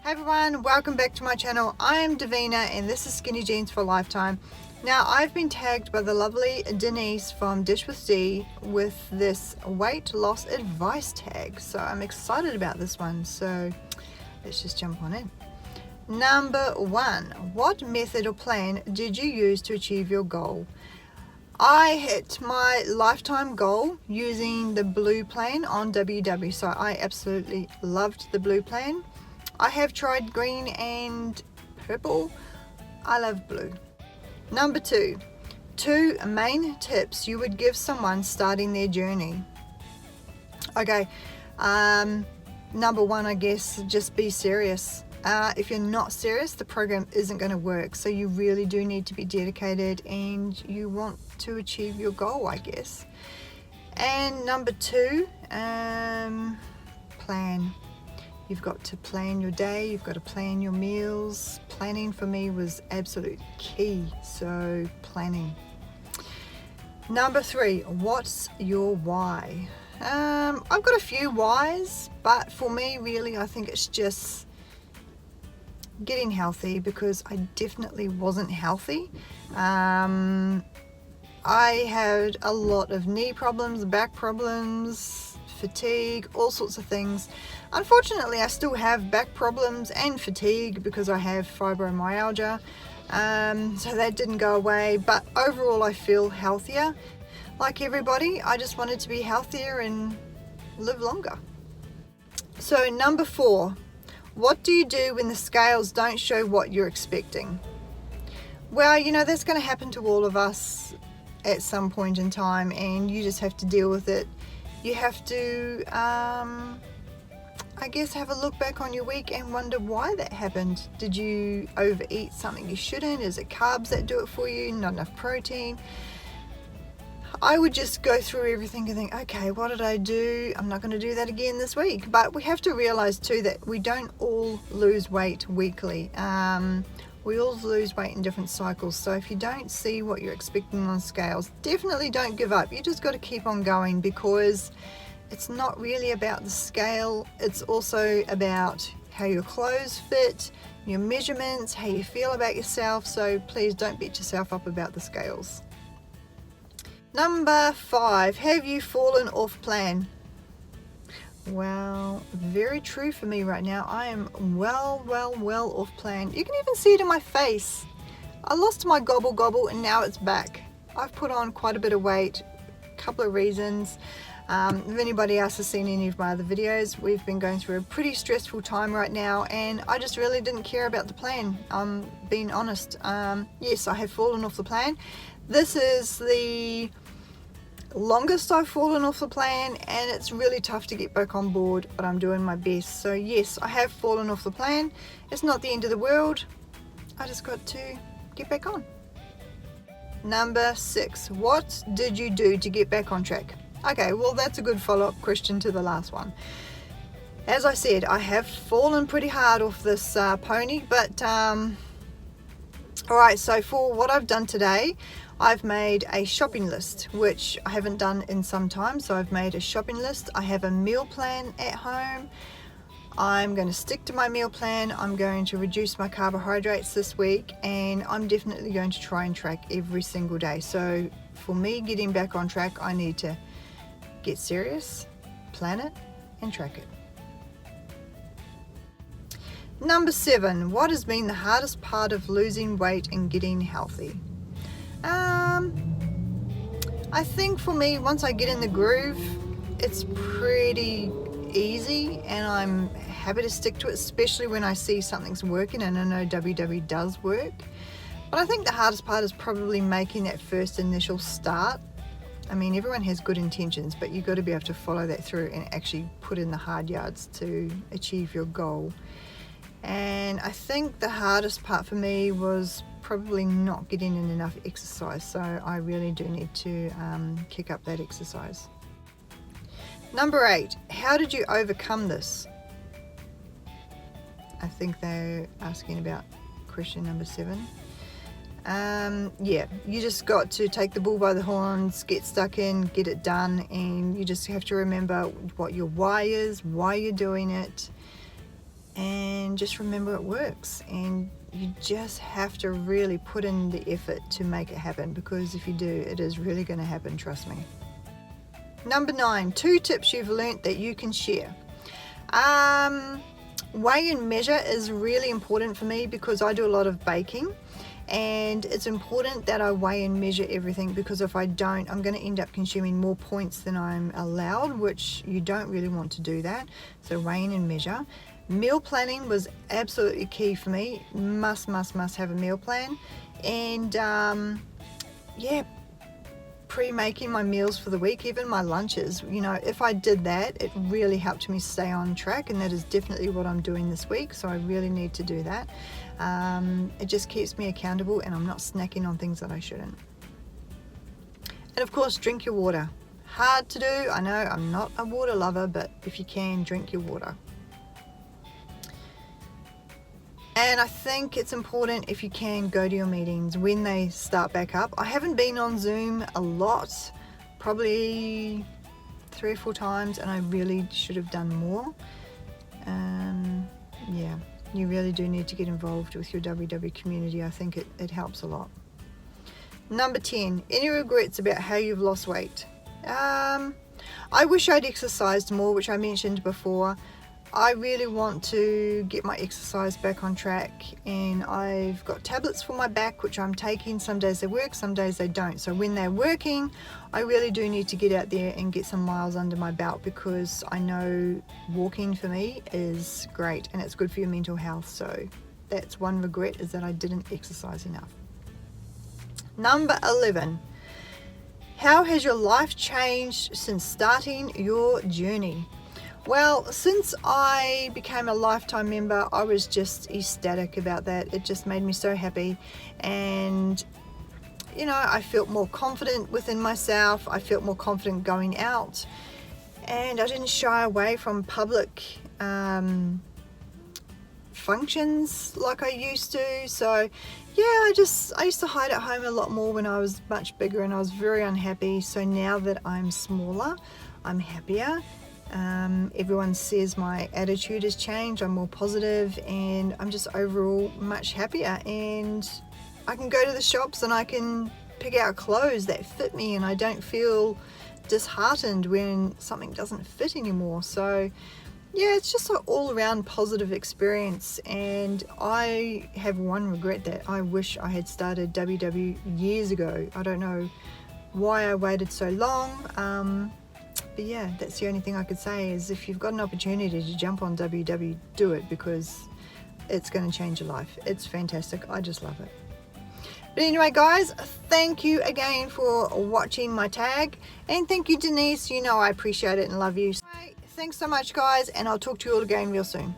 Hey everyone, welcome back to my channel. I am Davina and this is Skinny Jeans for Lifetime. Now I've been tagged by the lovely Denise from Dish with D with this weight loss advice tag, so I'm excited about this one, so let's just jump on in. Number 1, what method or plan did you use to achieve your goal? I hit my lifetime goal using the blue plan on WW, so I absolutely loved the blue plan. I have tried green and purple. I love blue. Number 2, 2 main tips you would give someone starting their journey. Okay, number 1, I guess, just be serious. If you're not serious, the program isn't going to work. So you really do need to be dedicated and you want to achieve your goal, I guess. And number 2, plan. You've got to plan your day, you've got to plan your meals. Planning for me was absolute key, so planning. Number 3, what's your why? I've got a few whys, but for me really I think it's just getting healthy, because I definitely wasn't healthy. I had a lot of knee problems, back problems, fatigue, all sorts of things. Unfortunately, I still have back problems and fatigue because I have fibromyalgia, so that didn't go away, but overall I feel healthier. Like everybody, I just wanted to be healthier and live longer. So number 4, what do you do when the scales don't show what you're expecting? Well, you know, that's going to happen to all of us at some point in time, and you just have to deal with it. You have to, I guess, have a look back on your week and wonder why that happened. Did you overeat something you shouldn't? Is it carbs that do it for you? Not enough protein? I would just go through everything and think, okay, what did I do? I'm not going to do that again this week. But we have to realize too that we don't all lose weight weekly. We all lose weight in different cycles. So if you don't see what you're expecting on scales, definitely don't give up. You just got to keep on going, because it's not really about the scale. It's also about how your clothes fit, your measurements, how you feel about yourself. So please don't beat yourself up about the scales. Number 5, have you fallen off plan? Well, very true for me right now. I am well off plan. You can even see it in my face. I lost my gobble and now it's back. I've put on quite a bit of weight. A couple of reasons. If anybody else has seen any of my other videos, we've been going through a pretty stressful time right now, and I just really didn't care about the plan. I'm being honest. Yes, I have fallen off the plan. This is the longest I've fallen off the plan, and it's really tough to get back on board, but I'm doing my best. So yes, I have fallen off the plan. It's not the end of the world. I just got to get back on. Number 6, what did you do to get back on track? Okay, well, that's a good follow-up question to the last one. As I said, I have fallen pretty hard off this pony, but alright, so for what I've done today, I've made a shopping list, which I haven't done in some time. So I've made a shopping list. I have a meal plan at home. I'm going to stick to my meal plan. I'm going to reduce my carbohydrates this week, and I'm definitely going to try and track every single day. So for me, getting back on track, I need to get serious, plan it, and track it. Number 7, what has been the hardest part of losing weight and getting healthy? I think for me, once I get in the groove, it's pretty easy, and I'm happy to stick to it, especially when I see something's working, and I know WW does work. But I think the hardest part is probably making that first initial start. I mean, everyone has good intentions, but you've got to be able to follow that through and actually put in the hard yards to achieve your goal. And I think the hardest part for me was probably not getting in enough exercise, so I really do need to kick up that exercise. Number 8, how did you overcome this? I think they're asking about question number 7. Yeah, you just got to take the bull by the horns, get stuck in, get it done, and you just have to remember what your why is, why you're doing it, and just remember it works, and you just have to really put in the effort to make it happen, because if you do, it is really going to happen, trust me. Number 9, 2 tips you've learnt that you can share. Weigh and measure is really important for me because I do a lot of baking, and it's important that I weigh and measure everything, because if I don't, I'm going to end up consuming more points than I'm allowed, which you don't really want to do that. So weighing and measure. Meal planning was absolutely key for me. Must have a meal plan. And yeah, pre-making my meals for the week, even my lunches, you know, if I did that, it really helped me stay on track, and that is definitely what I'm doing this week, so I really need to do that. It just keeps me accountable, and I'm not snacking on things that I shouldn't. And of course, drink your water. Hard to do, I know, I'm not a water lover, but if you can, drink your water. And I think it's important, if you can, go to your meetings when they start back up. I haven't been on Zoom a lot, probably 3 or 4 times, and I really should have done more. Yeah, you really do need to get involved with your WW community. I think it helps a lot. Number 10, any regrets about how you've lost weight? I wish I'd exercised more, which I mentioned before. I really want to get my exercise back on track, and I've got tablets for my back which I'm taking. Some days they work, some days they don't. So when they're working, I really do need to get out there and get some miles under my belt, because I know walking for me is great and it's good for your mental health. So that's one regret, is that I didn't exercise enough. Number 11, how has your life changed since starting your journey? Well, since I became a lifetime member, I was just ecstatic about that. It just made me so happy, and you know, I felt more confident within myself. I felt more confident going out, and I didn't shy away from public functions like I used to. So yeah, I used to hide at home a lot more when I was much bigger, and I was very unhappy. So now that I'm smaller, I'm happier. Everyone says my attitude has changed. I'm more positive, and I'm just overall much happier, and I can go to the shops and I can pick out clothes that fit me, and I don't feel disheartened when something doesn't fit anymore. So yeah, it's just an all-around positive experience, and I have one regret, that I wish I had started WW years ago. I don't know why I waited so long. But yeah, that's the only thing I could say, is if you've got an opportunity to jump on WW, do it, because it's going to change your life. It's fantastic. I just love it. But anyway, guys, thank you again for watching my tag, and thank you, Denise. You know I appreciate it and love you. Thanks so much, guys, and I'll talk to you all again real soon.